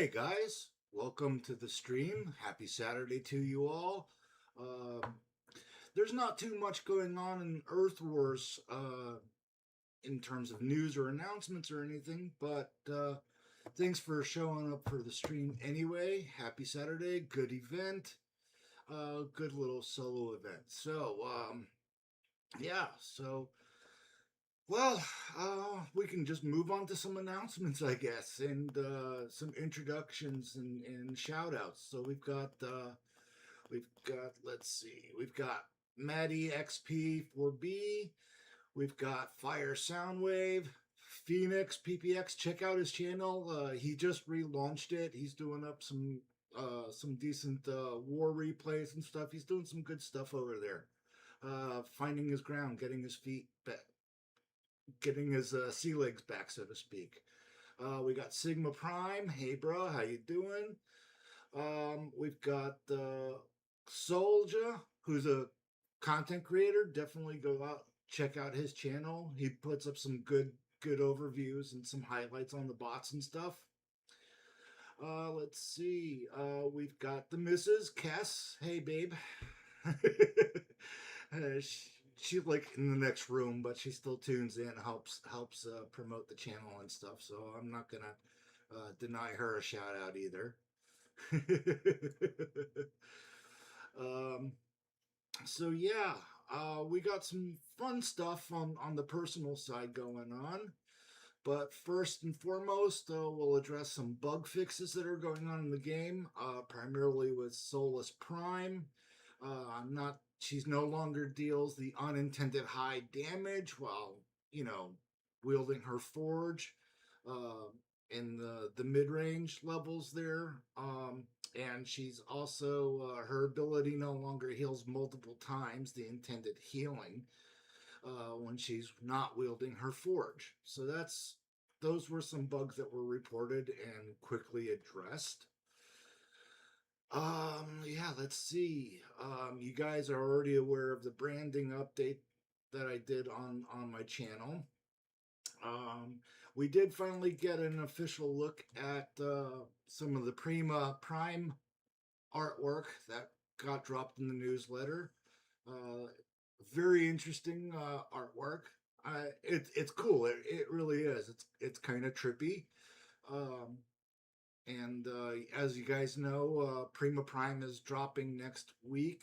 Hey guys, welcome to the stream. Happy Saturday to you all. Um, there's not too much going on in Earth Wars in terms of news or announcements or anything, but thanks for showing up for the stream anyway. Happy Saturday, good event, good little solo event. So well, we can just move on to some announcements, I guess, and some introductions and shout outs. So let's see, we've got Maddie XP 4B, we've got Fire Soundwave, Phoenix PPX. Check out his channel. He just relaunched it. He's doing up some decent war replays and stuff. He's doing some good stuff over there. Finding his ground, getting his sea legs back, so to speak. We got Sigma Prime. Hey, bro, how you doing? We've got Soldier, who's a content creator. Definitely go out, check out his channel. He puts up some good overviews and some highlights on the bots and stuff. Let's see. We've got the Mrs. Cass. Hey, babe. She's like in the next room, but she still tunes in, helps promote the channel and stuff. So I'm not gonna deny her a shout out either. um, so yeah, we got some fun stuff on the personal side going on. But first and foremost, we'll address some bug fixes that are going on in the game, primarily with Solus Prime. Not She's no longer deals the unintended high damage while wielding her forge uh, in the mid range levels there. And she's also her ability no longer heals multiple times the intended healing when she's not wielding her forge. So those were some bugs that were reported and quickly addressed. Yeah, let's see. You guys are already aware of the branding update that I did on my channel. Um, we did finally get an official look at some of the Prime artwork that got dropped in the newsletter. Uh, Very interesting artwork. It's cool. It really is. It's kind of trippy. Um, and as you guys know, Prima Prime is dropping next week.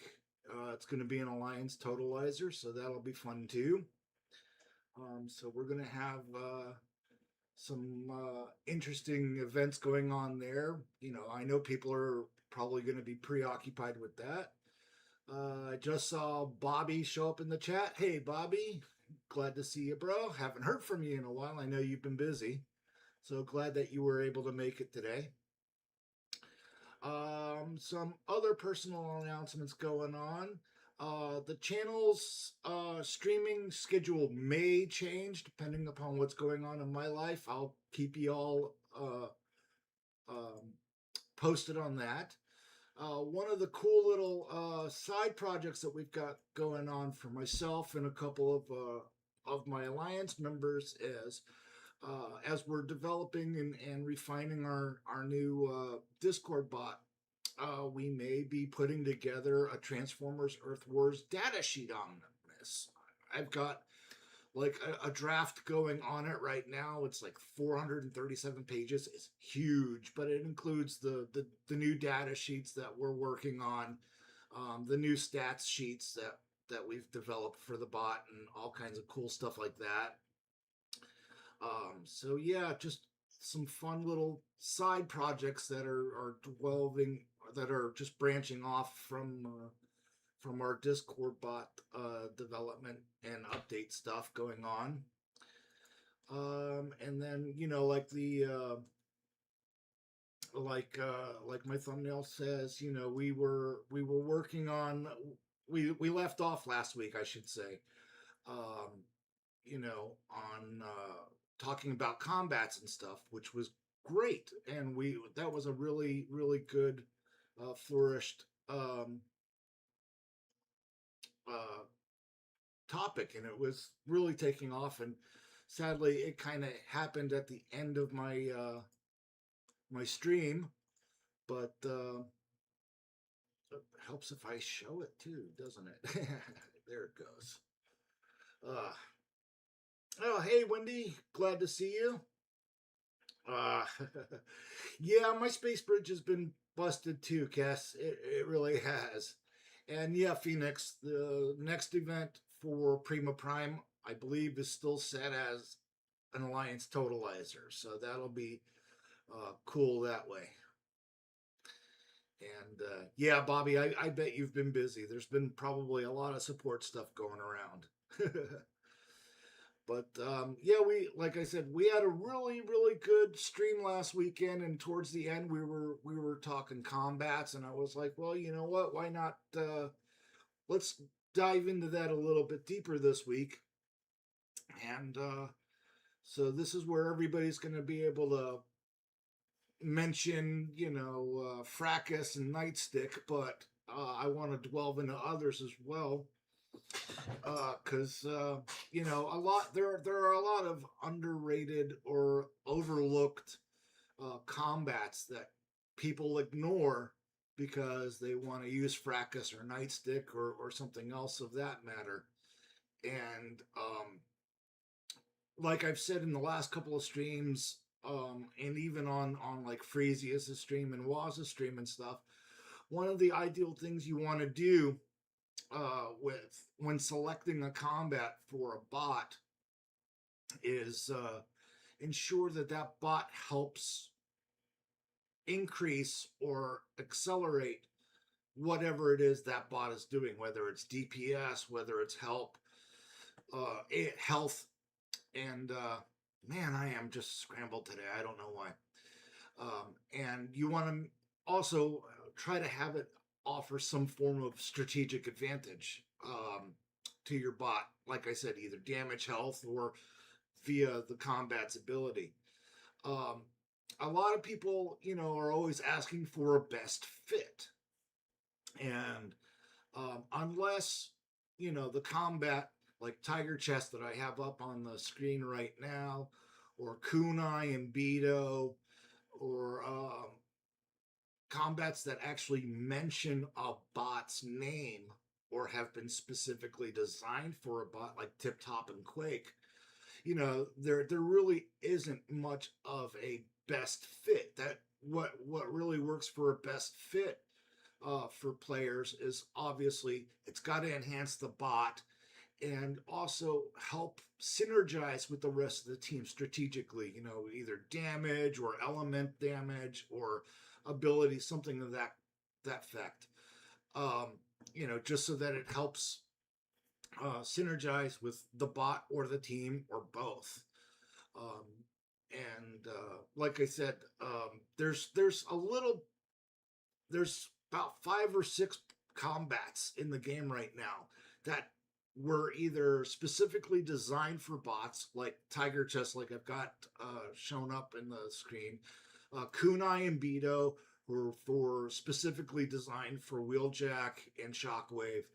It's going to be an Alliance Totalizer, so that'll be fun too. So we're going to have some interesting events going on there. I know people are probably going to be preoccupied with that. I just saw Bobby show up in the chat. Hey, Bobby, glad to see you, bro. Haven't heard from you in a while. I know you've been busy, so glad that you were able to make it today. Some other personal announcements going on. The channel's streaming schedule may change depending upon what's going on in my life. I'll keep you all posted on that. One of the cool little side projects that we've got going on for myself and a couple of my alliance members is as we're developing and refining our new Discord bot, we may be putting together a Transformers Earth Wars data sheet on this. I've got like a draft going on it right now. It's like 437 pages. It's huge, but it includes the new data sheets that we're working on, the new stats sheets that we've developed for the bot, and all kinds of cool stuff like that. So yeah, just some fun little side projects that are just branching off from our Discord bot development and update stuff going on. And then like like my thumbnail says, we were working on we left off last week, I should say. Um, on talking about combats and stuff, which was great, and that was a really good flourished uh, topic, and it was really taking off. And sadly, it kind of happened at the end of my my stream, but it helps if I show it too, doesn't it? There it goes. Uh, oh, hey, Wendy, glad to see you. Uh, yeah, my space bridge has been busted too, Cass. It really has. And yeah, Phoenix, the next event for Prima Prime, I believe, is still set as an Alliance Totalizer. So that'll be cool that way. And yeah, Bobby, I bet you've been busy. There's been probably a lot of support stuff going around. But yeah, we like I said, we had a really good stream last weekend, and towards the end, we were talking combats, and I was like, well, you know what? Why not? Let's dive into that a little bit deeper this week, and so this is where everybody's going to be able to mention, Fracas and Nightstick, but I want to delve into others as well because there are a lot of underrated or overlooked combats that people ignore because they want to use Fracas or Nightstick or something else of that matter. And like I've said in the last couple of streams, and even on like Freezia's stream and Waz's stream and stuff, one of the ideal things you want to do with when selecting a combat for a bot is ensure that that bot helps increase or accelerate whatever it is that bot is doing, whether it's DPS, whether it's health, and man, I am just scrambled today. I don't know why. And you want to also try to have it offer some form of strategic advantage to your bot. Like I said, either damage, health, or via the combat's ability. Um, a lot of people, are always asking for a best fit, and unless the combat like Tiger Chest that I have up on the screen right now, or Kunai and Beto, or combats that actually mention a bot's name or have been specifically designed for a bot like Tip Top and Quake, there really isn't much of a best fit. That what really works for a best fit for players is obviously it's got to enhance the bot and also help synergize with the rest of the team strategically, either damage or element damage or ability, something of that effect. Just so that it helps synergize with the bot or the team or both. Um, and like I said, there's about 5 or 6 combats in the game right now that were either specifically designed for bots, like Tiger Chest, like I've got shown up in the screen. Kunai and Beto were for specifically designed for Wheeljack and Shockwave,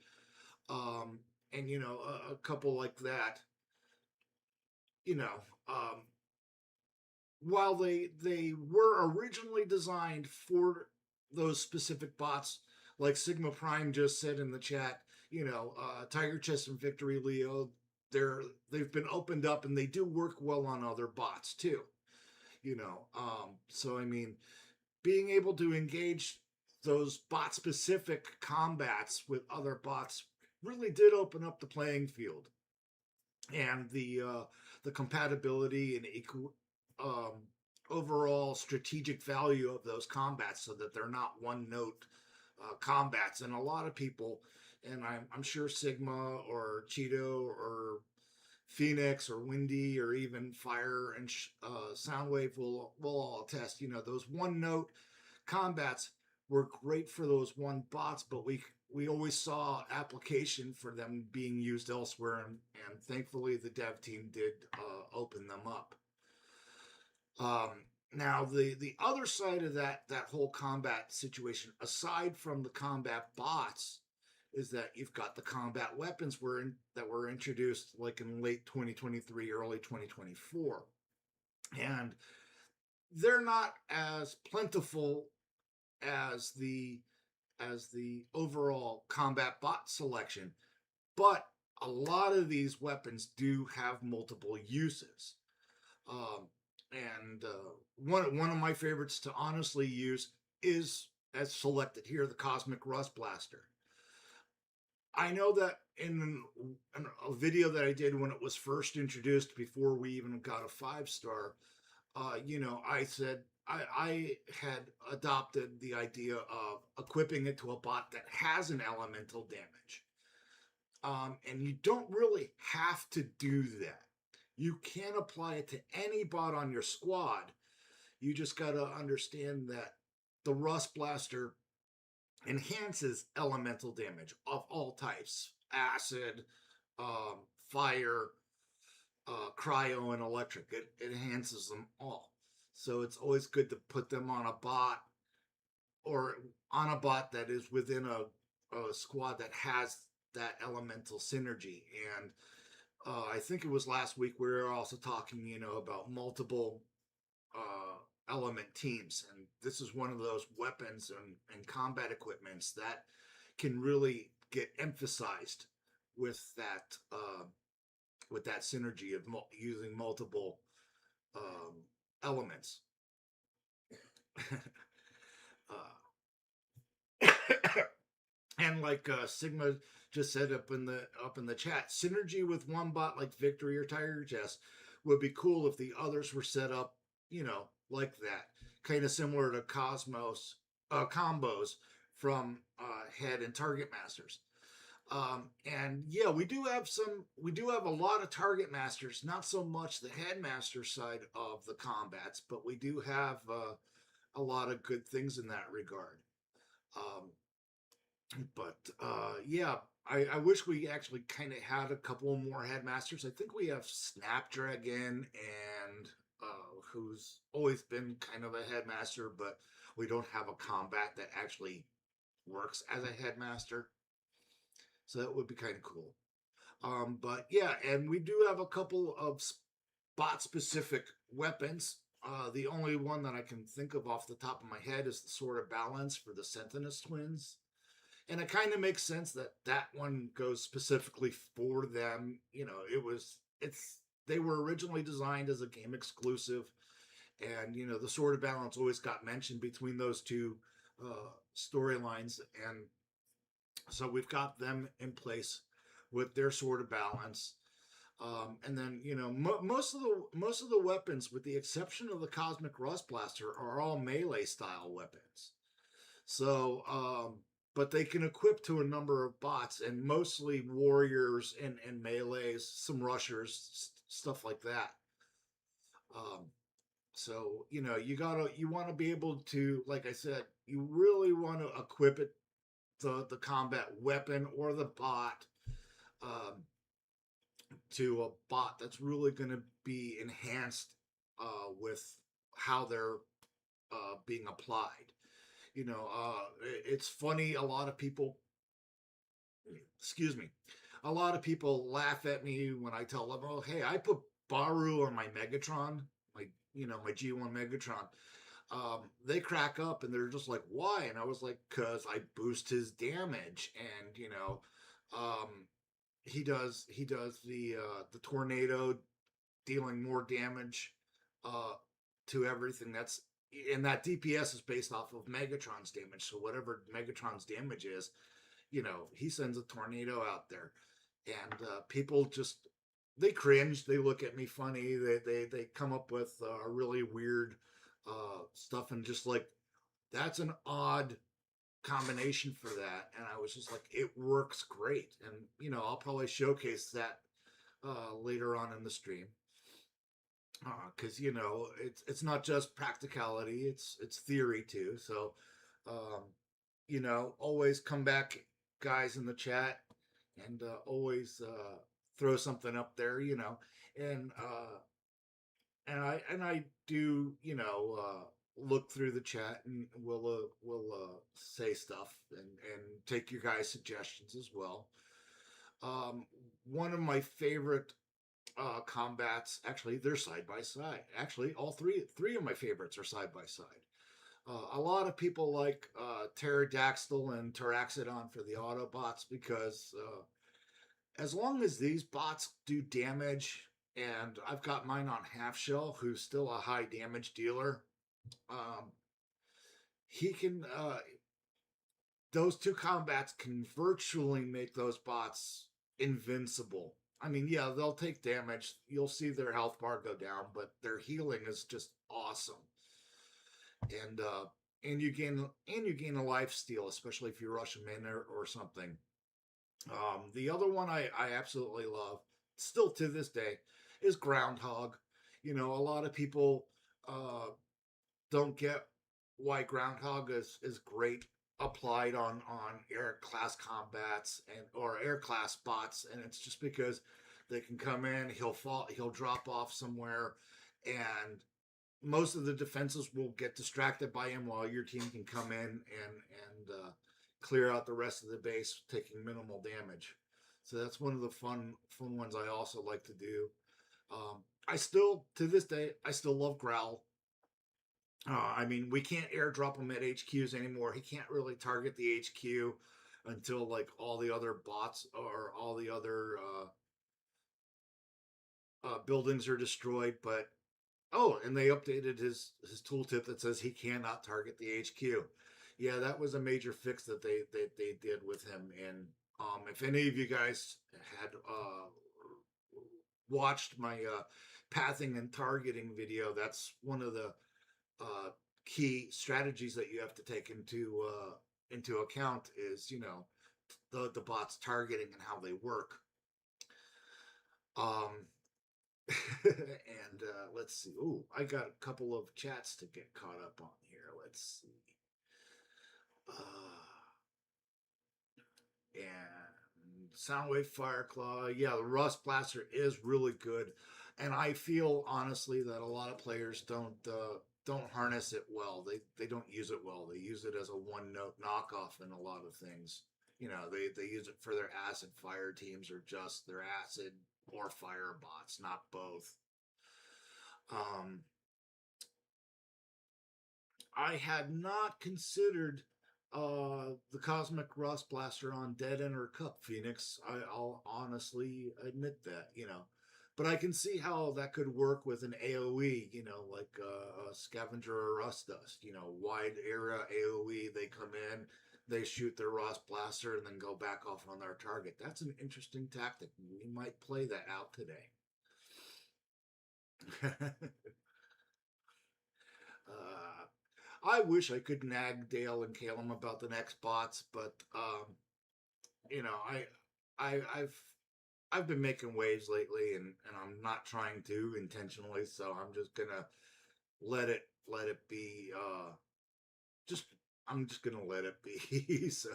and a couple like that. You know, um, while they were originally designed for those specific bots, like Sigma Prime just said in the chat, Tiger Chest and Victory Leo, they've been opened up and they do work well on other bots too. So I mean, being able to engage those bot specific combats with other bots really did open up the playing field, and the compatibility and overall strategic value of those combats, so that they're not one note combats. And a lot of people, and I'm sure Sigma or Cheeto or Phoenix or Windy or even Fire and Soundwave will all attest. Those one note combats were great for those one bots, but we always saw application for them being used elsewhere, and thankfully the dev team did open them up. Now the other side of that whole combat situation, aside from the combat bots, is that you've got the combat weapons that were introduced like in late 2023, early 2024, and they're not as plentiful as the overall combat bot selection, but a lot of these weapons do have multiple uses. Um, and one of my favorites to honestly use is, as selected here, the Cosmic Rust Blaster. I know that in a video that I did when it was first introduced, before we even got a 5-star, I said I had adopted the idea of equipping it to a bot that has an elemental damage. And you don't really have to do that. You can apply it to any bot on your squad. You just got to understand that the Rust Blaster enhances elemental damage of all types: acid, fire, cryo, and electric. It enhances them all. So it's always good to put them on a bot, or on a bot that is within a squad that has that elemental synergy. And I think it was last week we were also talking, about multiple element teams, and this is one of those weapons and combat equipments that can really get emphasized with that synergy of using multiple elements. And like Sigma just said up in the chat, synergy with one bot like Victory or Tiger Chess would be cool if the others were set up, like that, kind of similar to Cosmos combos from Head and Target Masters. And yeah, we do have a lot of Target Masters, not so much the Headmaster side of the combats, but we do have a lot of good things in that regard. But yeah, I wish we actually kind of had a couple more Headmasters. I think we have Snapdragon and who's always been kind of a Headmaster, but we don't have a combat that actually works as a Headmaster. So that would be kind of cool. But yeah, and we do have a couple of spot-specific weapons. The only one that I can think of off the top of my head is the Sword of Balance for the Sentinus twins. And it kind of makes sense that that one goes specifically for them. They were originally designed as a game exclusive, and the Sword of Balance always got mentioned between those two storylines, and so we've got them in place with their Sword of Balance. And then most of the weapons, with the exception of the Cosmic Rust Blaster, are all melee style weapons. So, but they can equip to a number of bots, and mostly warriors and melees, some rushers, stuff like that. So you want to be able to, like I said, you really want to equip it, the combat weapon or the bot, um, to a bot that's really going to be enhanced with how they're being applied. It's funny. Excuse me, a lot of people laugh at me when I tell them, "Oh, hey, I put Baru on my Megatron, my G1 Megatron." They crack up and they're just like, "Why?" And I was like, "Cause I boost his damage, and um, he does the tornado, dealing more damage uh, to everything that's." And that DPS is based off of Megatron's damage. So whatever Megatron's damage is, he sends a tornado out there, and people just, they cringe. They look at me funny. They come up with really weird stuff, and just like, that's an odd combination for that. And I was just like, it works great, and I'll probably showcase that later on in the stream, because it's not just practicality, it's theory too. So always come back, guys, in the chat, and always throw something up there, and I do, look through the chat, and we'll say stuff, and take your guys' suggestions as well. One of my favorite C.O.M.B.A.T.s. Actually, they're side by side. Actually, all three of my favorites are side by side. A lot of people like Pterodactyl and Taraxodon for the Autobots because as long as these bots do damage, and I've got mine on Half Shell, who's still a high damage dealer, um, he can. Those two combats can virtually make those bots invincible. I mean, yeah, they'll take damage. You'll see their health bar go down, but their healing is just awesome. And you gain a life steal, especially if you rush them in or something. The other one I absolutely love, still to this day, is Groundhog. You know, a lot of people uh, don't get why Groundhog is great applied on air class combats and or air class bots, and it's just because they can come in, he'll drop off somewhere, and most of the defenses will get distracted by him while your team can come in and clear out the rest of the base, taking minimal damage. So that's one of the fun ones I also like to do. I still to this day I still love Growl. I mean, we can't airdrop him at HQs anymore. He can't really target the HQ until like all the other bots or all the other buildings are destroyed. But oh, and they updated his tooltip that says he cannot target the HQ. Yeah, that was a major fix that they did with him. And if any of you guys had watched my pathing and targeting video, that's one of the uh, key strategies that you have to take into account is the bots targeting and how they work. Um, and let's see. Oh, I got a couple of chats to get caught up on here. Let's see. And Soundwave Fireclaw. Yeah, the Rust Blaster is really good, and I feel honestly that a lot of players don't harness it well. They don't use it well. They use it as a one note knockoff in a lot of things. You know, they use it for their acid fire teams or just their acid or fire bots, not both. Um, I had not considered the Cosmic Rust Blaster on Dead End or Cup Phoenix. I'll honestly admit that, But I can see how that could work with an AoE, like a Scavenger or Rust Dust, wide area AoE. They come in, they shoot their Rust Blaster, and then go back off on their target. That's an interesting tactic. We might play that out today. uh, I wish I could nag Dale and Calum about the next bots, but you know, I've been making waves lately, and I'm not trying to intentionally, so I'm just gonna let it be. Just I'm just gonna let it be. So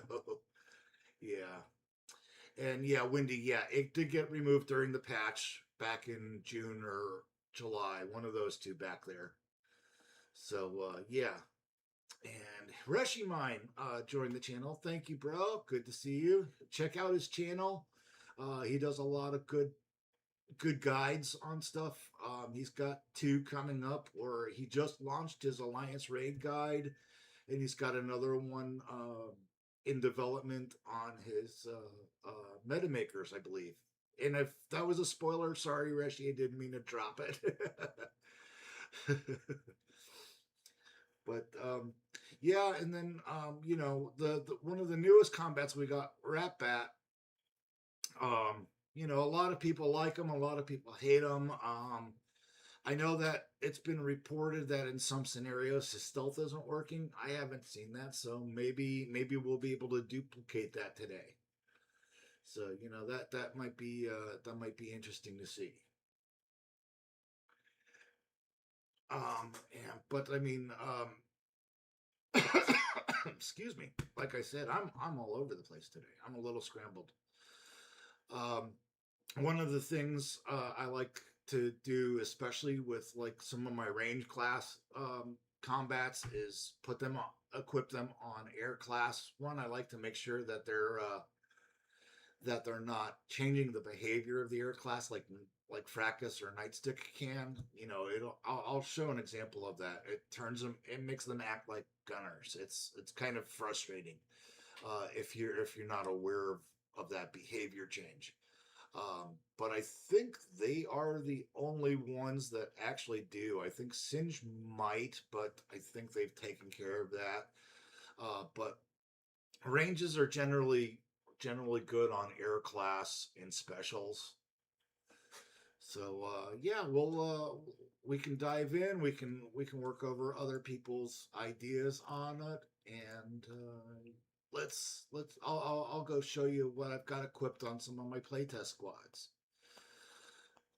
yeah, and yeah, Windy. Yeah, it did get removed during the patch back in June or July, one of those two back there. So yeah, and Reshi Mine joined the channel. Thank you, bro. Good to see you. Check out his channel. He does a lot of good guides on stuff. He's got two coming up, or he just launched his Alliance Raid guide, and he's got another one in development on his Metamakers, I believe. And if that was a spoiler, sorry, Reshi, I didn't mean to drop it. But yeah, and then the one of the newest combats we got Rat Bat. A lot of people like them, a lot of people hate them. I know that it's been reported that in some scenarios his stealth isn't working. I haven't seen that, so maybe we'll be able to duplicate that today. So that might be interesting to see. But I mean, excuse me. Like I said, I'm all over the place today. I'm a little scrambled. One of the things I like to do, especially with like some of my range class combats, is equip them on air class. One, I like to make sure that that they're not changing the behavior of the air class like Fracas or Nightstick can. You know, I'll show an example of that. It makes them act like gunners. It's kind of frustrating if you're not aware of that behavior change. But I think they are the only ones that actually do. I think Singe might, but I think they've taken care of that. But ranges are generally good on air class in specials. So yeah, we can dive in. We can work over other people's ideas on it, and let's I'll go show you what I've got equipped on some of my playtest squads.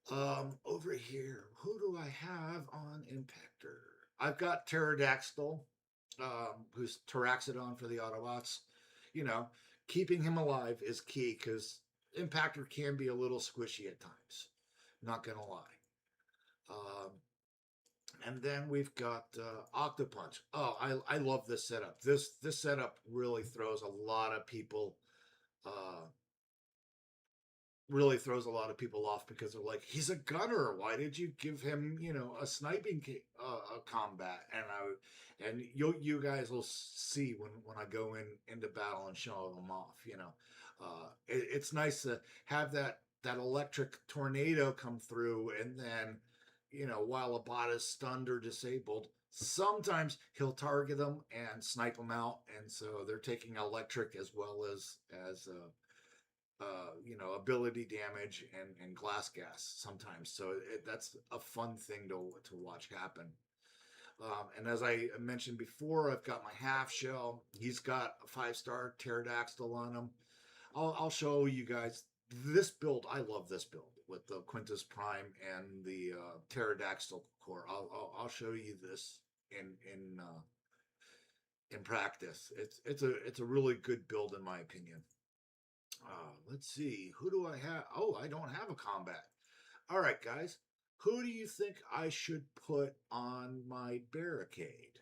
Over here, who do I have on Impactor? I've got Pterodactyl, who's Taraxodon for the Autobots. You know, keeping him alive is key because Impactor can be a little squishy at times. Not gonna lie. Um, and then we've got Octopunch. Oh, I love this setup. This setup really throws a lot of people uh, really throws a lot of people off because they're like, he's a gunner. Why did you give him, a sniping combat? And you guys will see when I go into battle and show them off. It's nice to have that electric tornado come through, and then while a bot is stunned or disabled. Sometimes he'll target them and snipe them out, and so they're taking electric as well as ability damage and glass gas sometimes. So that's a fun thing to watch happen. And as I mentioned before, I've got my half shell. He's got a 5-star pterodactyl on him. I'll show you guys this build. I love this build with the Quintus Prime and the pterodactyl core. I'll show you this in practice. It's a really good build in my opinion. Let's see. Who do I have? Oh, I don't have a combat. All right, guys. Who do you think I should put on my barricade?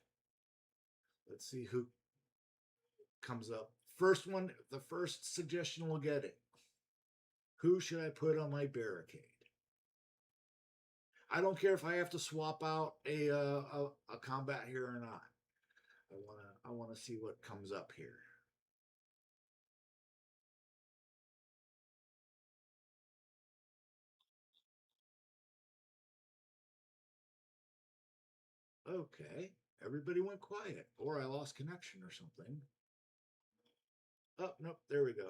Let's see who comes up. First one, the first suggestion will get it. Who should I put on my barricade? I don't care if I have to swap out a combat here or not. I wanna see what comes up here. Okay, everybody went quiet, or I lost connection or something. Oh, nope, there we go.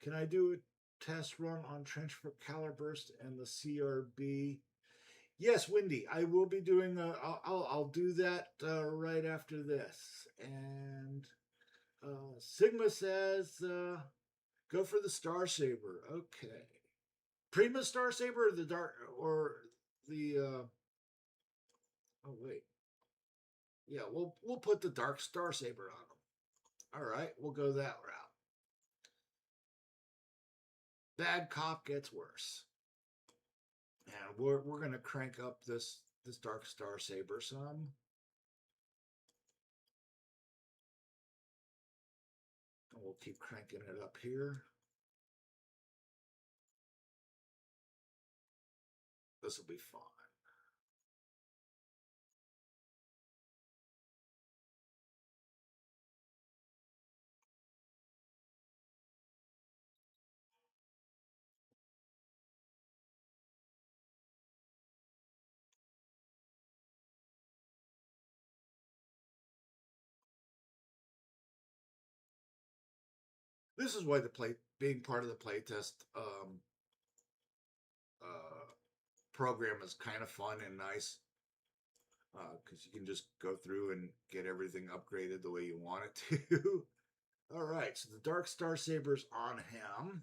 Can I do a test run on trench for Caliburst and the CRB? Yes, Wendy, I will be doing. I'll do that right after this. And Sigma says, go for the Star Saber. Okay, Prima Star Saber or the dark or the. Oh wait, yeah, we'll put the Dark Star Saber on them. All right, we'll go that route. Bad cop gets worse. And we're gonna crank up this Dark Star Saber some. And we'll keep cranking it up here. This will be fun. This is why the play being part of the playtest uh, program is kind of fun and nice because you can just go through and get everything upgraded the way you want it to. All right, so the Dark Star Saber's on him.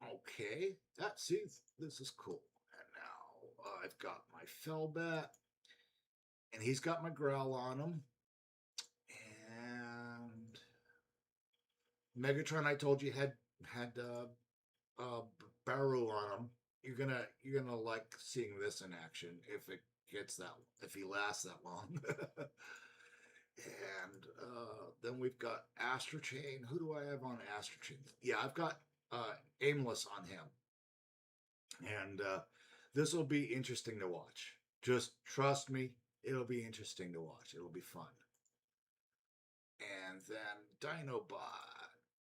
Okay, see, this is cool. And now I've got my Fellbat, and he's got my Growl on him. And Megatron, I told you had Barrow on him. You're gonna like seeing this in action if it gets that if he lasts that long. And then we've got Astrochain. Who do I have on Astrochain? Yeah, I've got Aimless on him. And this will be interesting to watch. Just trust me, it'll be interesting to watch. It'll be fun. And then Dinobot.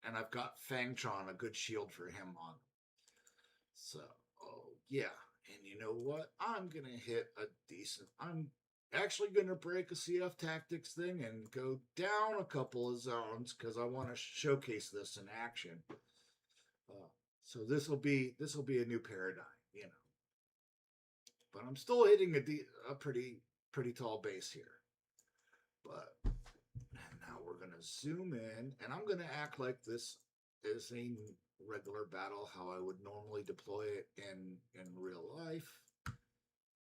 And I've got Fangtron, a good shield for him on. So, oh, yeah. And you know what? I'm going to hit a decent. I'm actually going to break a CFTactics thing and go down a couple of zones because I want to showcase this in action. So this will be a new paradigm, you know. But I'm still hitting a pretty tall base here. But now we're gonna zoom in, and I'm gonna act like this is a regular battle, how I would normally deploy it in real life.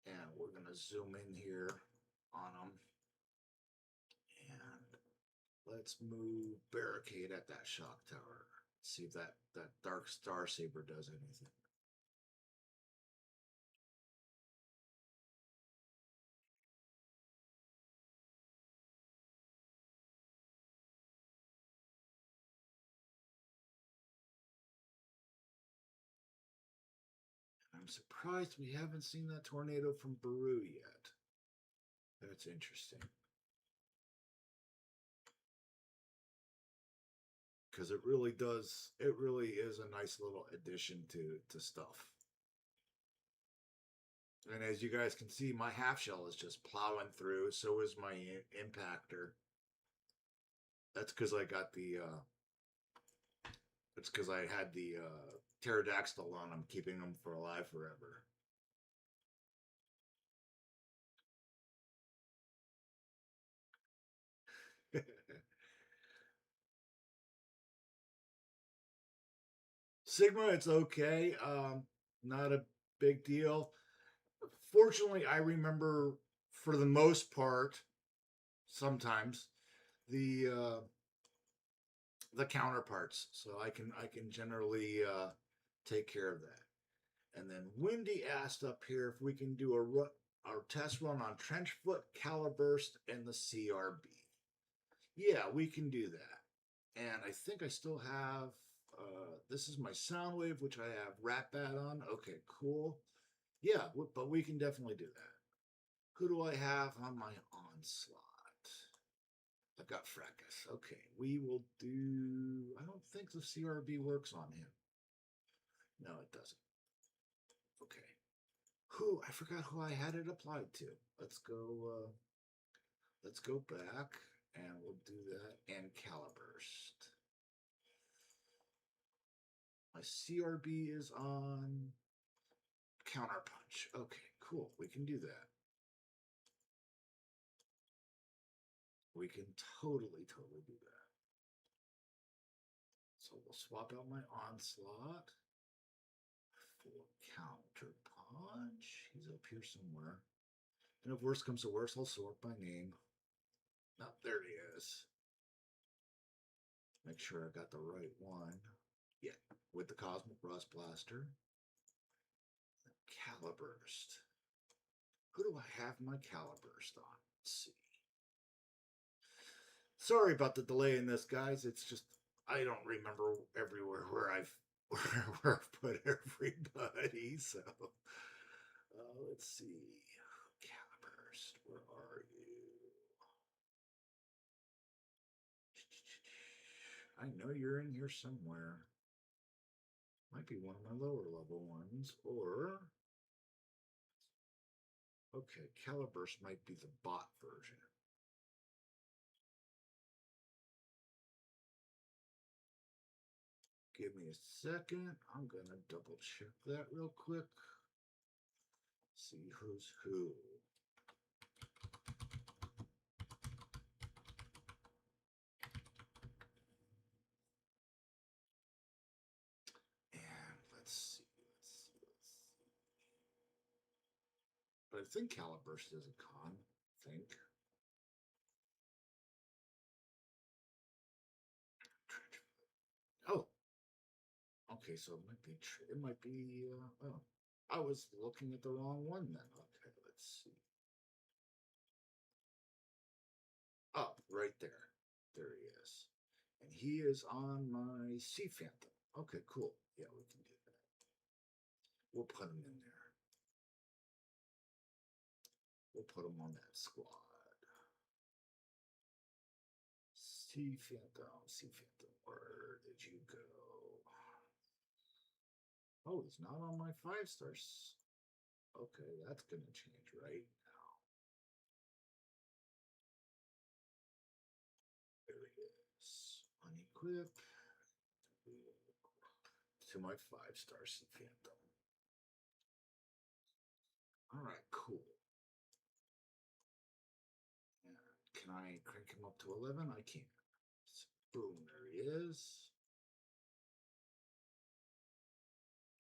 And we're gonna zoom in here on them, and let's move barricade at that shock tower. See if that dark star saber does anything. I'm surprised we haven't seen that tornado from Baru yet. That's interesting. Because it really is a nice little addition to stuff. And as you guys can see, my half shell is just plowing through. So is my impactor. That's because I got the. It's because I had the pterodactyl on. I'm keeping them for alive forever. Sigma, it's okay. Not a big deal. Fortunately, I remember for the most part, sometimes the counterparts, so I can generally take care of that. And then Wendy asked up here if we can do our test run on Trenchfoot, Caliburst, and the CRB. Yeah, we can do that. And I think I still have. This is my Soundwave, which I have Rat-Bat on. Okay, cool. Yeah, but we can definitely do that. Who do I have on my Onslaught? I've got Fracas. Okay, we will do. I don't think the CRB works on him. No, it doesn't. Okay. Who? I forgot who I had it applied to. Let's go. Let's go back and we'll do that. And Caliburst. My CRB is on Counterpunch. Okay, cool. We can do that. We can totally do that. So we'll swap out my Onslaught for Counterpunch. He's up here somewhere. And if worse comes to worse, I'll sort by name. Oh, there he is. Make sure I got the right one. Yeah, with the Cosmic Rust Blaster. Caliburst. Who do I have my Caliburst on? Let's see. Sorry about the delay in this, guys. It's just I don't remember everywhere where I've where I've put everybody. So let's see. Caliburst, where are you? I know you're in here somewhere. Might be one of my lower level ones, or okay, Caliburst might be the bot version. Give me a second. I'm gonna double check that real quick. See who's who. And let's see. But I think Caliburst is a con. I think. Oh. Okay, so it might be. It might be. Oh, I was looking at the wrong one then. Okay, let's see. Oh, right there. There he is. And he is on my Sea Phantom. Okay, cool. Yeah, we can do that. We'll put him in there. We'll put him on that squad. Sea Phantom, Sea Phantom, where did you go? Oh, he's not on my 5 stars. Okay, that's gonna change right now. There he is. Unequip to my 5 star Sea Phantom. All right, cool. And can I crank him up to 11? I can't. Boom, there he is.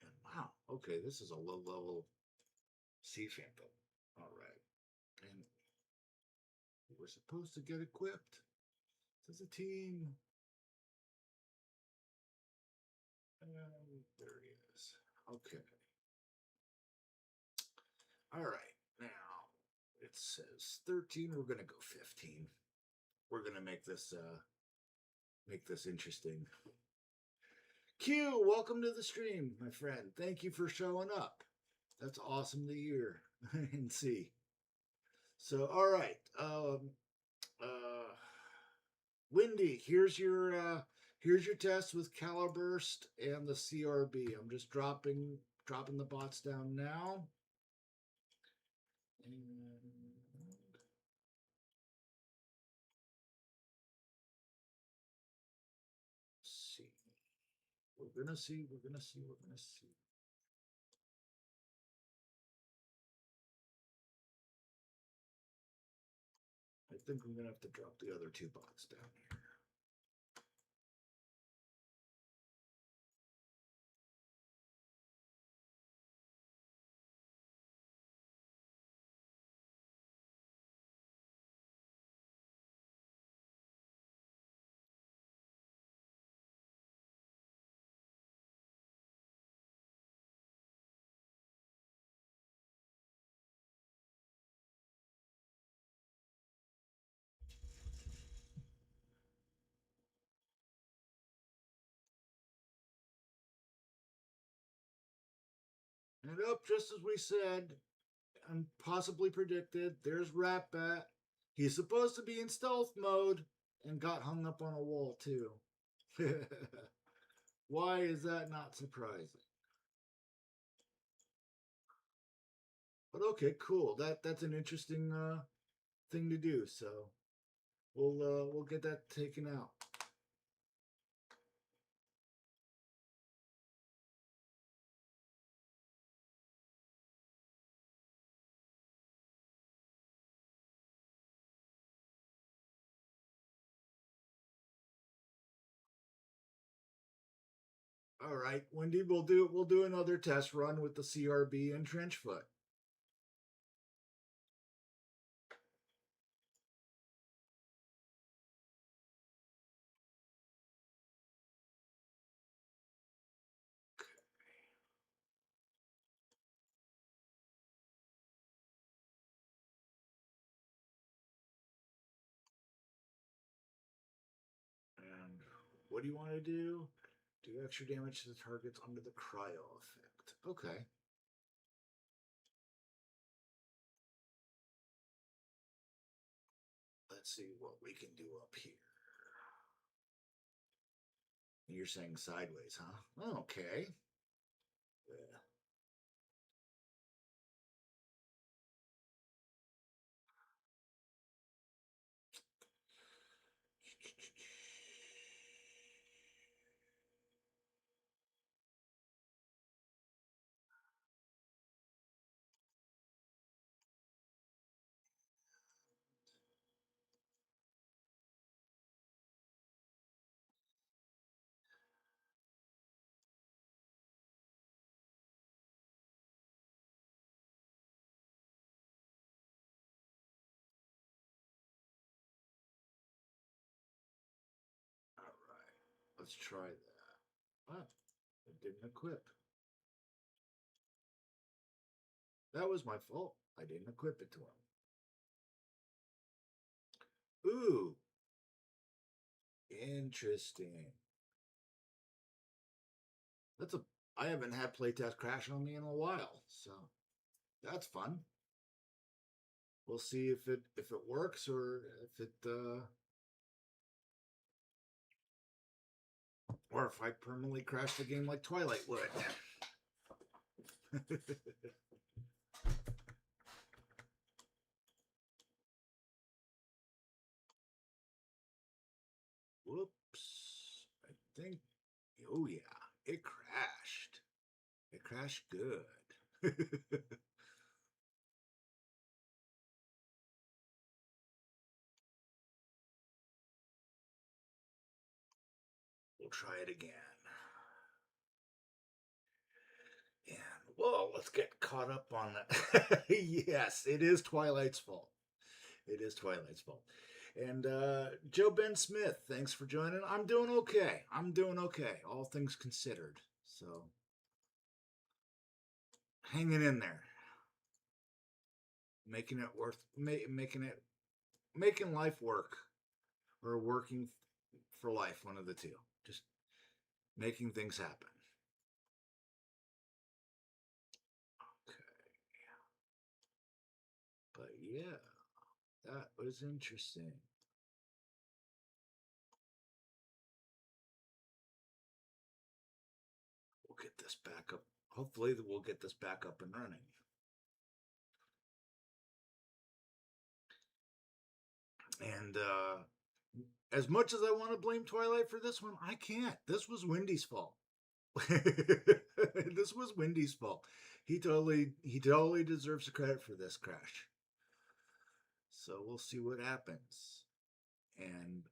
And wow, okay, this is a low level Sea Phantom. All right. And we're supposed to get equipped as a team. And there he is. Okay. All right. Now it says 13. We're gonna go 15. We're gonna make this interesting. Q, welcome to the stream, my friend. Thank you for showing up. That's awesome to hear and see. So, all right. Wendy, here's your test with Caliburst and the CRB. I'm just dropping the bots down now. And see. We're gonna see. I think I'm gonna have to drop the other 2 bots down here. And up, just as we said and possibly predicted, there's Rat-Bat. He's supposed to be in stealth mode and got hung up on a wall too. Why is that not surprising? But okay, cool. That's an interesting thing to do. So we'll get that taken out. All right, Wendy, we'll do another test run with the CRB and Trenchfoot. And what do you want to do? Do extra damage to the targets under the cryo effect. Okay. Let's see what we can do up here. You're saying sideways, huh? Okay. Yeah. All right. Let's try that. Ah, it didn't equip. That was my fault. I didn't equip it to him. Ooh, Interesting. That's a. I haven't had playtest crash on me in a while, so that's fun. We'll see if it works or if it or if I permanently crash the game like Twilight would. Whoops. I think. Oh yeah, it crashed. It crashed good. We'll try it again. And well, let's get caught up on that. Yes, it is Twilight's fault. It is Twilight's fault. And Joe Ben Smith, thanks for joining. I'm doing okay. I'm doing okay, all things considered. So hanging in there, making it worth, making life work, or working for life. One of the two. Just making things happen. Okay, but yeah, that was interesting. We'll get this back up. Hopefully, we'll get this back up and running. And as much as I want to blame Twilight for this one, I can't. This was Wendy's fault. This was Wendy's fault. He totally deserves the credit for this crash. So we'll see what happens. And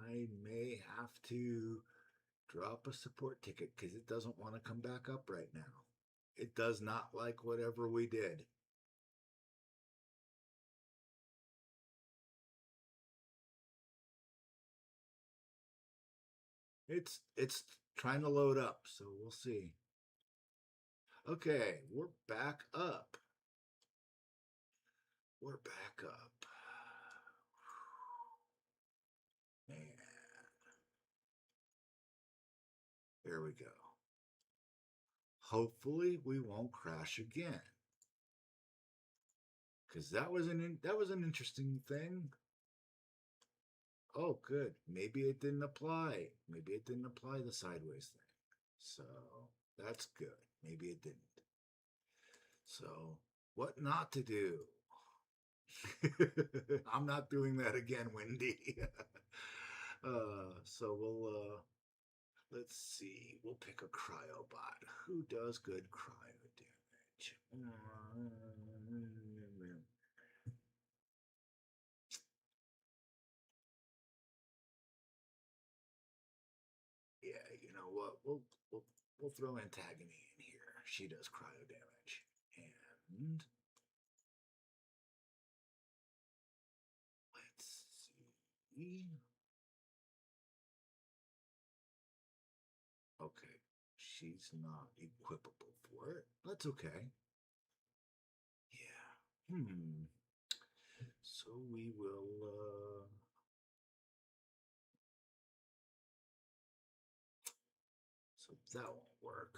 I may have to drop a support ticket because it doesn't want to come back up right now. It does not like whatever we did. It's trying to load up, so we'll see. Okay, we're back up. We're back up. Man, there we go. Hopefully we won't crash again. Because that was an interesting thing. Oh, good. Maybe it didn't apply. Maybe it didn't apply the sideways thing. So that's good. Maybe it didn't. So what not to do? I'm not doing that again, Wendy. So let's see. We'll pick a cryobot. Who does good cryo damage? Yeah, you know what? We'll throw Antagony in here. She does cryo damage. And let's see. Okay, she's not equipable for it. That's okay. Yeah. So we will. So that won't work.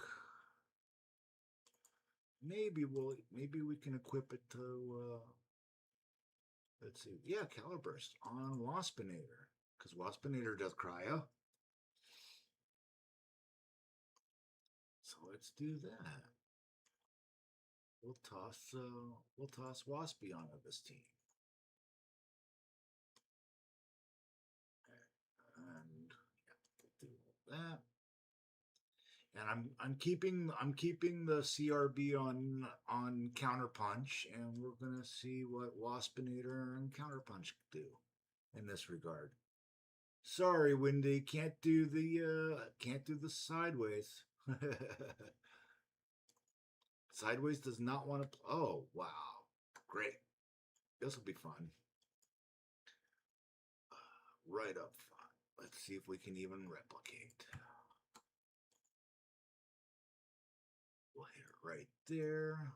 Maybe we can equip it to. Let's see. Yeah, Caliburst on Waspinator because Waspinator does cryo. So let's do that. We'll toss Waspy onto this team. And yeah, we'll do that. And I'm keeping the CRB on Counterpunch, and we're gonna see what Waspinator and Counterpunch do in this regard. Sorry, Wendy, can't do the sideways. Sideways does not want to. Oh wow, great! This will be fun. Right up front. Let's see if we can even replicate. We'll hit it right there.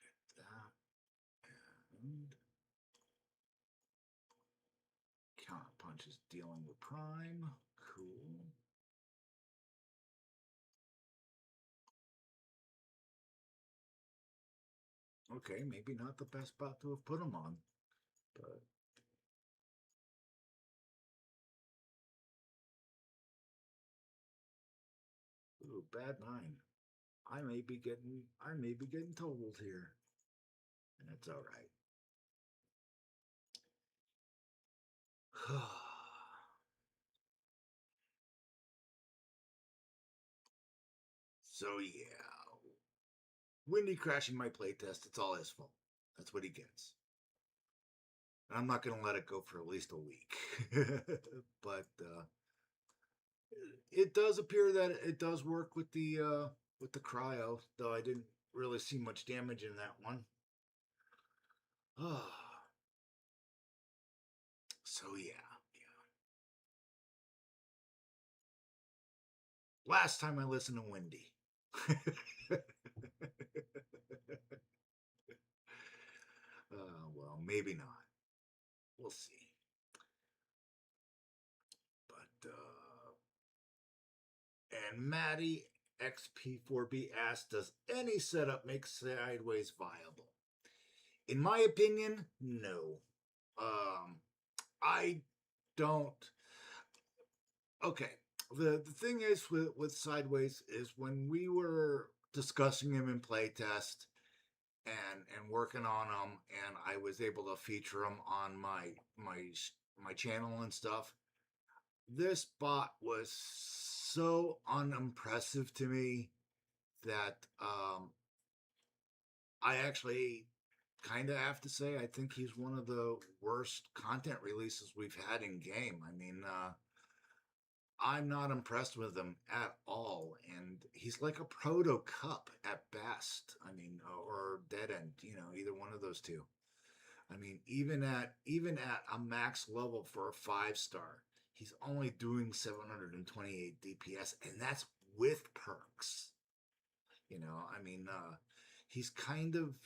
Get that. And launch is dealing with Prime. Cool. Okay, maybe not the best bot to have put them on, but ooh, bad 9. I may be getting totaled here, and it's all right. So yeah, Windy crashing my playtest. It's all his fault. That's what he gets. And I'm not going to let it go for at least a week. But it does appear that it does work with the cryo, though I didn't really see much damage in that one. So yeah. Last time I listened to Windy. Well, maybe not. We'll see. But and Maddie XP4B asked, does any setup make sideways viable? In my opinion, no. I don't. Okay. The thing is with sideways is when we were discussing him in playtest and working on them, and I was able to feature them on my channel and stuff. This bot was so unimpressive to me that I actually kind of have to say I think he's one of the worst content releases we've had in game. I mean, I'm not impressed with him at all, and he's like a proto cup at best. I mean, or dead end, either one of those two. I mean, even at a max level for a 5-star, he's only doing 728 DPS, and that's with perks. I mean, he's kind of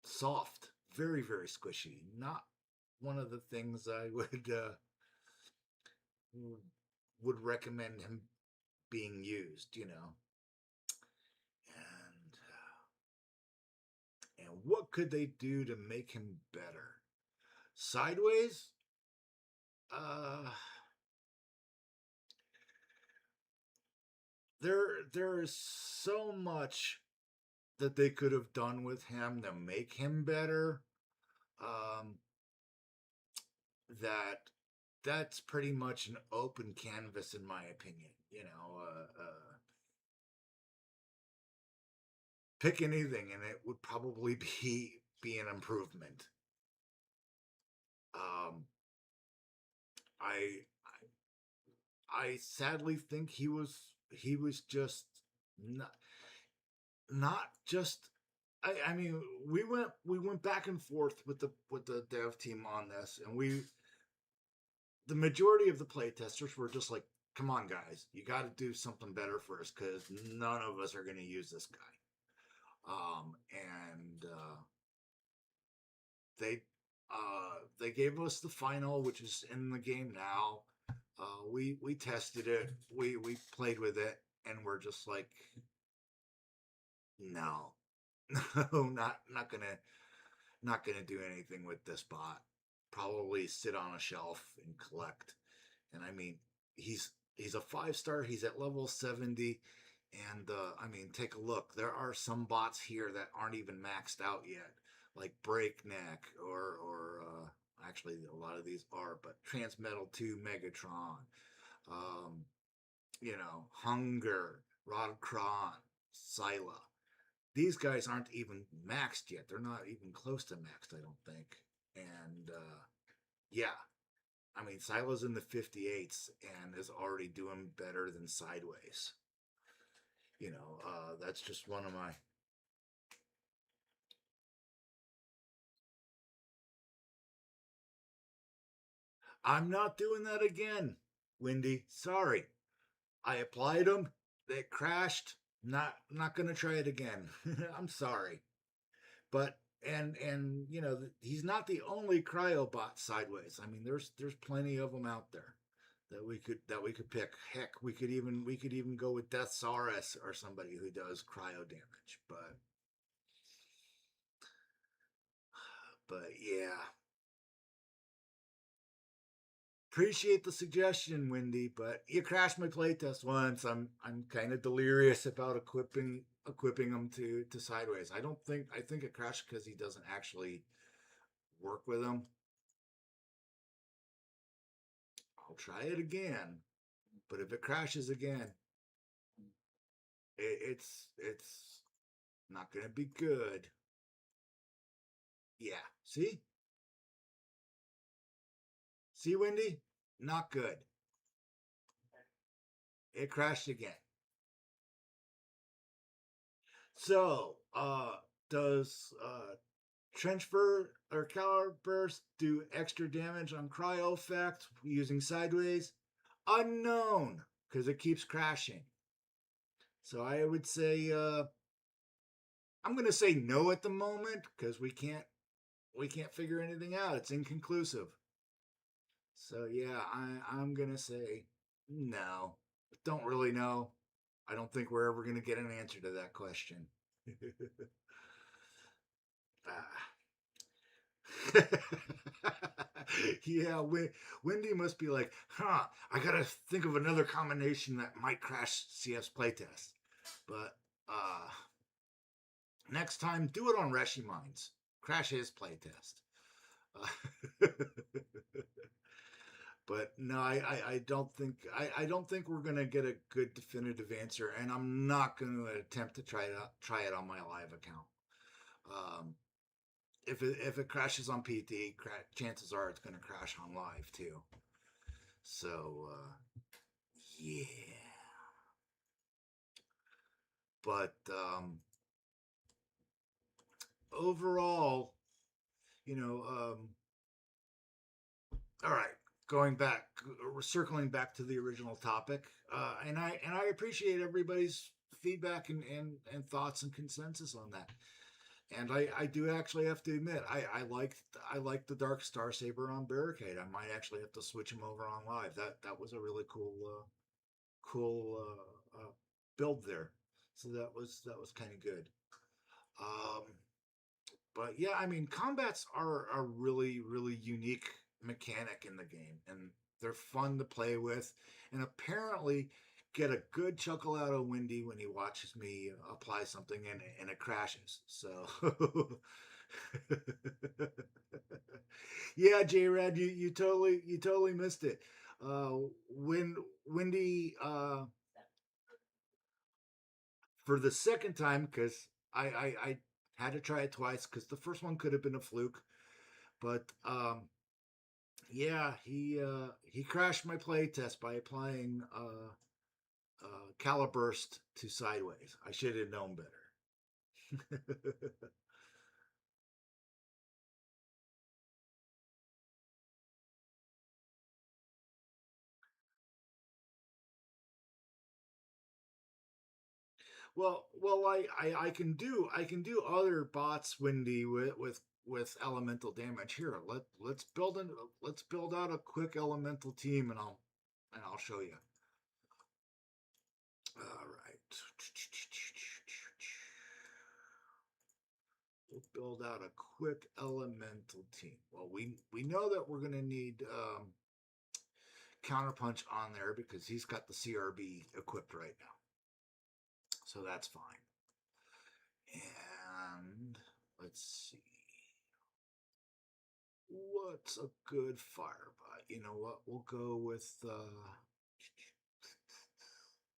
soft, very very squishy. Not one of the things I would recommend him being used. And what could they do to make him better? Sideways? Uh, there is so much that they could have done with him to make him better. Um, that's pretty much an open canvas in my opinion. Pick anything and it would probably be an improvement. Um, I I sadly think he was just not just. I mean, we went back and forth with the dev team on this, and the majority of the playtesters were just like, "Come on, guys, you got to do something better for us because none of us are going to use this guy." And they they gave us the final, which is in the game now. We tested it, we played with it, and we're just like, no, no, not gonna do anything with this bot. Probably sit on a shelf and collect. And I mean, he's a 5-star. He's at level 70, and I mean, take a look. There are some bots here that aren't even maxed out yet, like Breakneck or actually a lot of these are, but Transmetal 2 Megatron, um, Hunger, Rodcron, Scylla. These guys aren't even maxed yet. They're not even close to maxed, I don't think. And yeah, I mean, Scylla's in the 58s and is already doing better than Sideways. That's just one of my. I'm not doing that again, Windy. Sorry. I applied them. They crashed. Not gonna try it again. I'm sorry. But and you know, he's not the only cryobot sideways. I mean, there's plenty of them out there that we could pick. Heck, we could even go with Deathsaurus or somebody who does cryo damage. But yeah, appreciate the suggestion, Wendy. But you crashed my playtest once. I'm kind of delirious about equipping him to sideways. I think it crashed because he doesn't actually work with them. I'll try it again. But if it crashes again, it's not gonna be good. Yeah. See, Wendy, not good. It crashed again. So, does Trenchfur or Caliber Burst do extra damage on cryo effect using sideways? Unknown, because it keeps crashing. So I would say I'm going to say no at the moment because we can't figure anything out. It's inconclusive. So yeah, I'm gonna say no. Don't really know. I don't think we're ever gonna get an answer to that question. Yeah, Wendy must be like, huh? I gotta think of another combination that might crash CF's playtest. But next time, do it on Reshi Mines. Crash his playtest. Uh, but no, I don't think we're gonna get a good definitive answer, and I'm not gonna attempt to try it on my live account. Um, if it crashes on PT, chances are it's gonna crash on live too. So yeah, but overall, you know, all right. Going back, circling back to the original topic, and I appreciate everybody's feedback and thoughts and consensus on that. And I do actually have to admit I like the Dark Star Saber on Barricade. I might actually have to switch him over on live. That was a really cool build there. So that was kind of good. Um, but yeah, I mean, combats are a really unique mechanic in the game, and they're fun to play with, and apparently get a good chuckle out of Windy when he watches me apply something and it crashes. So yeah, J Rad, you totally missed it. When Windy for the second time, because I had to try it twice because the first one could have been a fluke. But yeah, he crashed my playtest by applying Caliburst to sideways. I should have known better. well, I can do other bots, Windy, with elemental damage. Here, let's build out a quick elemental team, and I'll show you. All right. We'll build out a quick elemental team. Well, we know that we're going to need Counterpunch on there because he's got the CRB equipped right now. So that's fine. And let's see. What's a good firebot? You know what? We'll go with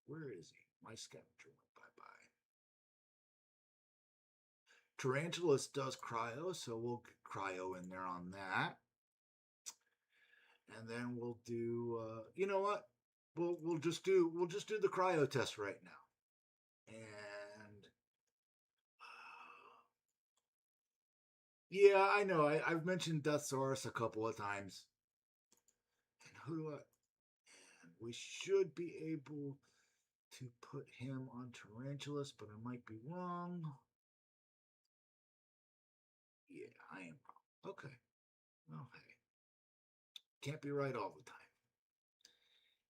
where is he? My scavenger went bye bye. Tarantulas does cryo, so we'll get cryo in there on that. And then we'll do you know what? We'll just do the cryo test right now. And yeah, I know. I've mentioned Deathsaurus a couple of times. And who do I? And we should be able to put him on Tarantulas, but I might be wrong. Yeah, I am wrong. Okay. Well, hey, can't be right all the time.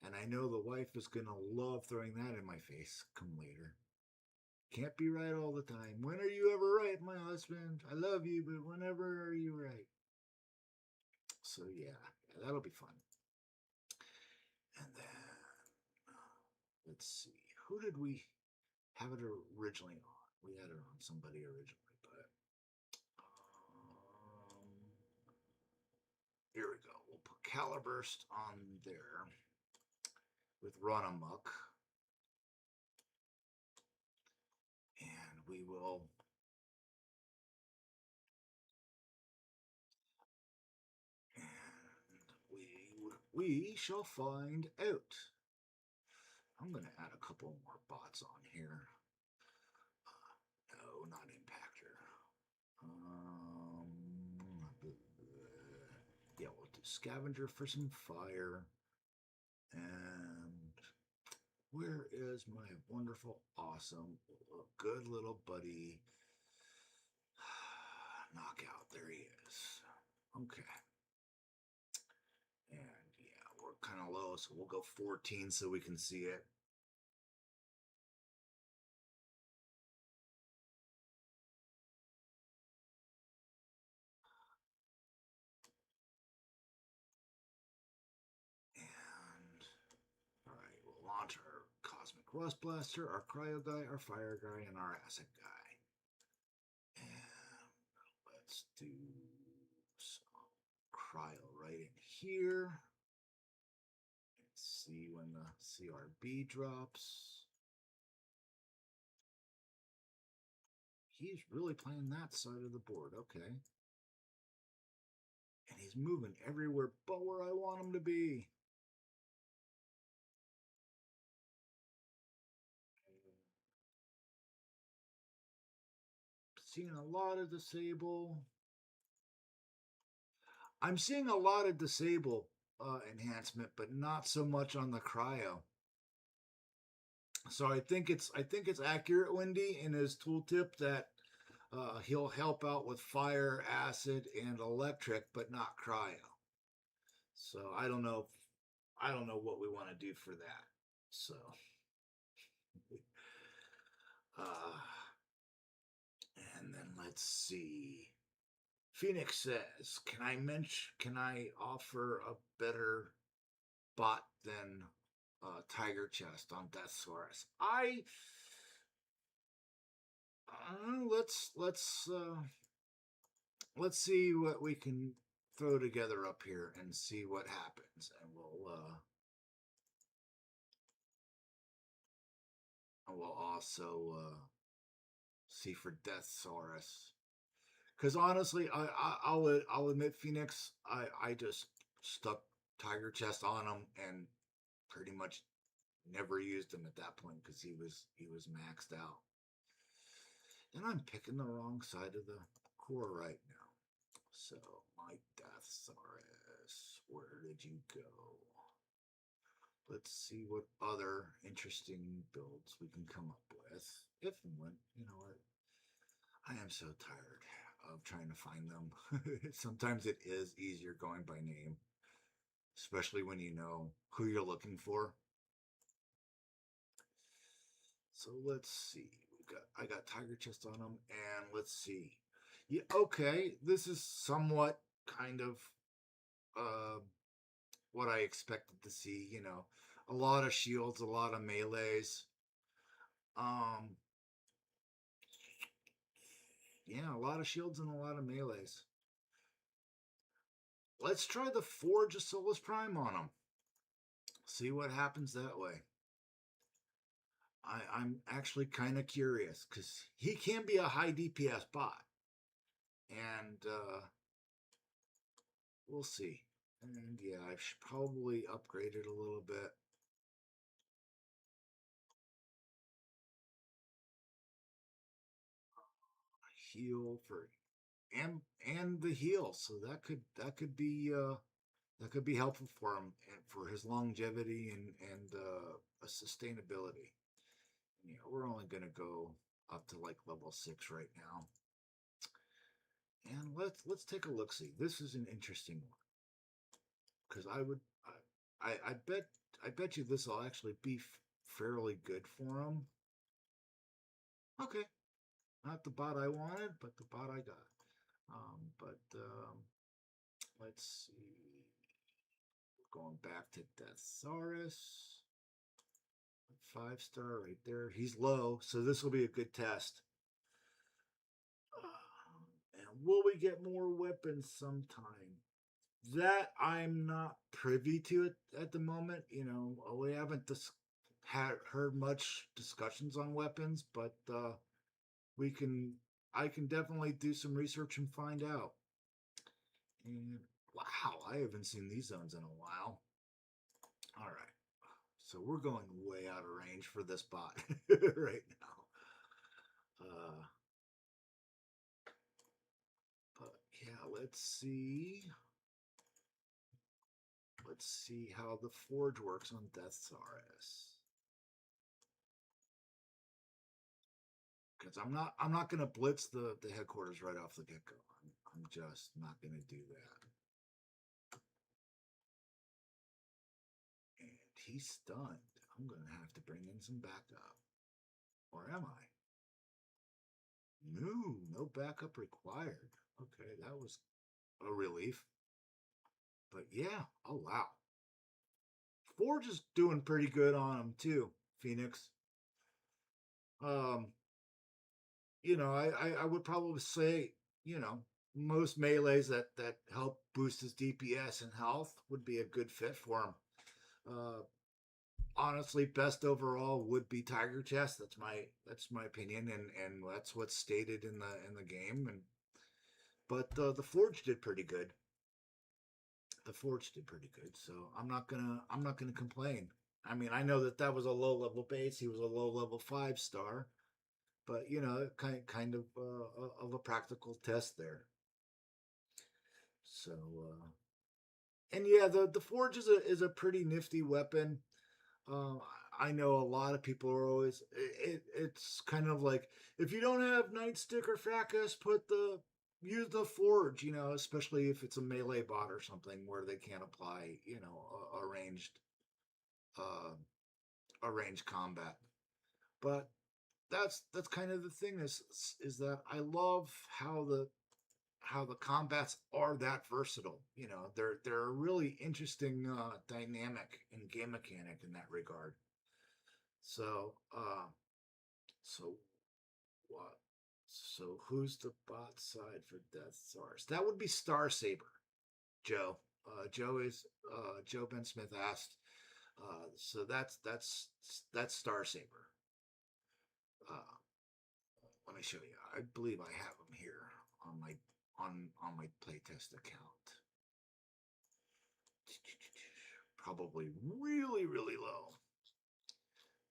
And I know the wife is going to love throwing that in my face come later. Can't be right all the time. When are you ever right, my husband? I love you, but whenever are you right? So, yeah, that'll be fun. And then, let's see. Who did we have it originally on? We had it on somebody originally, but. Here we go. We'll put Caliburst on there with Run Amok. And we will we shall find out. I'm going to add a couple more bots on here. No, not Impactor. Yeah, we'll do Scavenger for some fire. And where is my wonderful, awesome, good little buddy? Knockout. There he is. Okay. And yeah, we're kind of low, so we'll go 14 so we can see it. And all right, we'll launch our Cosmic Rust Blaster, our Cryo guy, our Fire guy, and our Acid guy. And let's do some Cryo right in here. Let's see when the CRB drops. He's really playing that side of the board. Okay. And he's moving everywhere but where I want him to be. Seeing a lot of disable. I'm seeing a lot of disable enhancement, but not so much on the cryo. So I think it's accurate, Wendy, in his tooltip that he'll help out with fire, acid, and electric, but not cryo. So I don't know. I don't know what we want to do for that. So, uh, and then let's see. Phoenix says, "Can I mention? Can I offer a better bot than Tiger Chest on Deathsaurus?" Let's see what we can throw together up here and see what happens, and we'll also see for Deathsaurus. Because honestly, I'll admit, Phoenix, I just stuck Tiger Chest on him and pretty much never used him at that point because he was maxed out. And I'm picking the wrong side of the core right now. So my Deathsaurus, where did you go? Let's see what other interesting builds we can come up with. If and when, you know what? I am so tired of trying to find them. Sometimes it is easier going by name, especially when you know who you're looking for. So let's see. I got Tiger Chest on them, and let's see. Yeah, okay. This is somewhat kind of what I expected to see. You know, a lot of shields, a lot of melees. Um, yeah, a lot of shields and a lot of melees. Let's try the Forge of Solus Prime on him. See what happens that way. I'm actually kind of curious because he can be a high DPS bot. And we'll see. And yeah, I should probably upgrade it a little bit. Heal for and the heal, so that could be helpful for him and for his longevity and sustainability. Yeah, we're only gonna go up to like level 6 right now. And let's take a look. See, this is an interesting one because I bet you this will actually be fairly good for him. Okay, not the bot I wanted, but the bot I got. But let's see. Going back to Deathsaurus. 5-star right there. He's low, so this will be a good test. And will we get more weapons sometime? That I'm not privy to it at the moment. We haven't heard much discussions on weapons, but we can. I can definitely do some research and find out. And wow, I haven't seen these zones in a while. All right, so we're going way out of range for this bot right now. But yeah, let's see. Let's see how the forge works on Deathsaurus. Because I'm not gonna blitz the headquarters right off the get go. I'm just not gonna do that. And he's stunned. I'm gonna have to bring in some backup. Or am I? No backup required. Okay, that was a relief. But yeah, oh wow. Forge is doing pretty good on him too, Phoenix. Um, I would probably say, most melees that help boost his DPS and health would be a good fit for him. Uh, Honestly, best overall would be Tiger Chest. That's my opinion, and that's what's stated in the game. But the Forge did pretty good. The Forge did pretty good, so I'm not gonna complain. I mean, I know that was a low level base. He was a low level 5-star, but kind of a practical test there. So and yeah, the Forge is a pretty nifty weapon. Uh, I know a lot of people are always it's kind of like if you don't have Nightstick or Fracas, use the Forge. Especially if it's a melee bot or something where they can't apply uh, arranged combat. But that's kind of the thing is that I love how the combats are that versatile. They're a really interesting dynamic and game mechanic in that regard. So so what? So who's the bot side for Death Stars? That would be Star Saber, Joe. Joe Ben Smith asked. So that's Star Saber. Uh, Let me show you. I believe I have him here on my playtest account. Probably really really low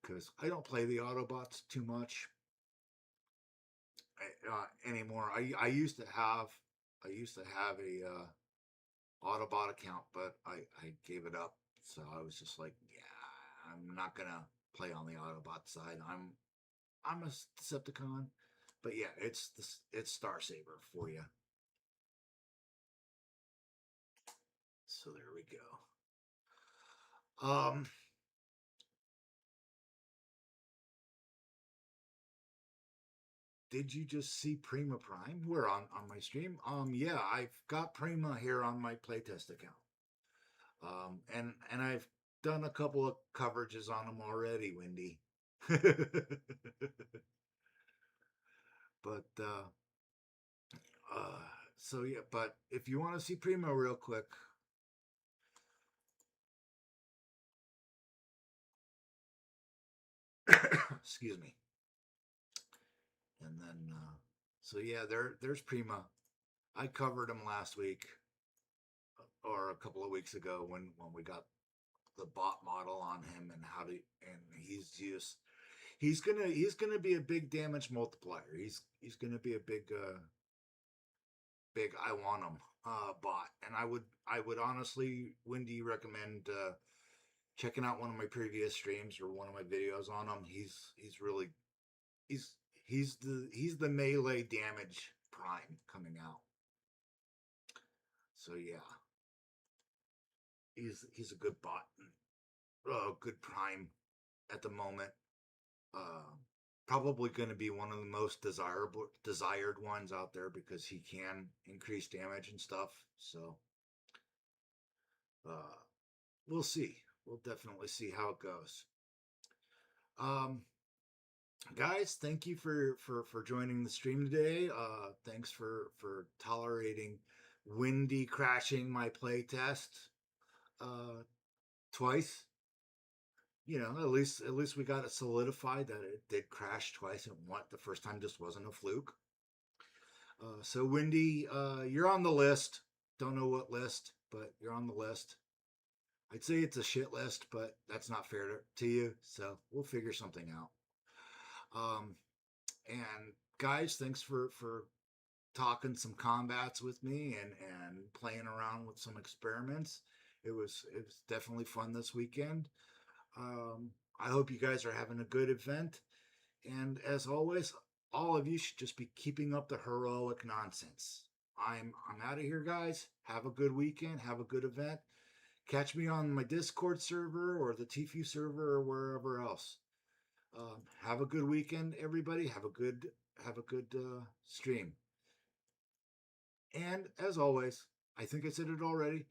because I don't play the Autobots too much anymore. I used to have a Autobot account, but I gave it up. So I was just like, yeah, I'm not gonna play on the Autobot side. I'm a Decepticon, but yeah, it's Star Saber for you. So there we go. Did you just see Prima Prime? We're on my stream. Yeah, I've got Prima here on my playtest account. And I've done a couple of coverages on them already, Wendy. But uh, so yeah, but if you want to see Primo real quick, excuse me, and then so yeah, there's Prima. I covered him last week or a couple of weeks ago when we got the bot model on him and how to and he's gonna be a big damage multiplier. He's gonna be a big I want him bot, and I would honestly, Wendy, recommend checking out one of my previous streams or one of my videos on him. He's really he's he's the melee damage prime coming out. So yeah, he's a good bot, good prime at the moment. Uh, Probably going to be one of the most desired ones out there because he can increase damage and stuff. So uh, we'll see. We'll definitely see how it goes. Um, Guys, thank you for joining the stream today. Thanks for tolerating Windy crashing my playtest twice. You know, at least we got it solidified that it did crash twice, and what the first time just wasn't a fluke. So Windy, you're on the list. Don't know what list, but you're on the list. I'd say it's a shit list, but that's not fair to you. So we'll figure something out. Um, and guys, thanks for talking some combats with me and playing around with some experiments. It was definitely fun this weekend. I hope you guys are having a good event. And as always, all of you should just be keeping up the heroic nonsense. I'm out of here, guys. Have a good weekend. Have a good event. Catch me on my Discord server or the TFEW server or wherever else. Have a good weekend, everybody. Have a good stream. And as always, I think I said it already.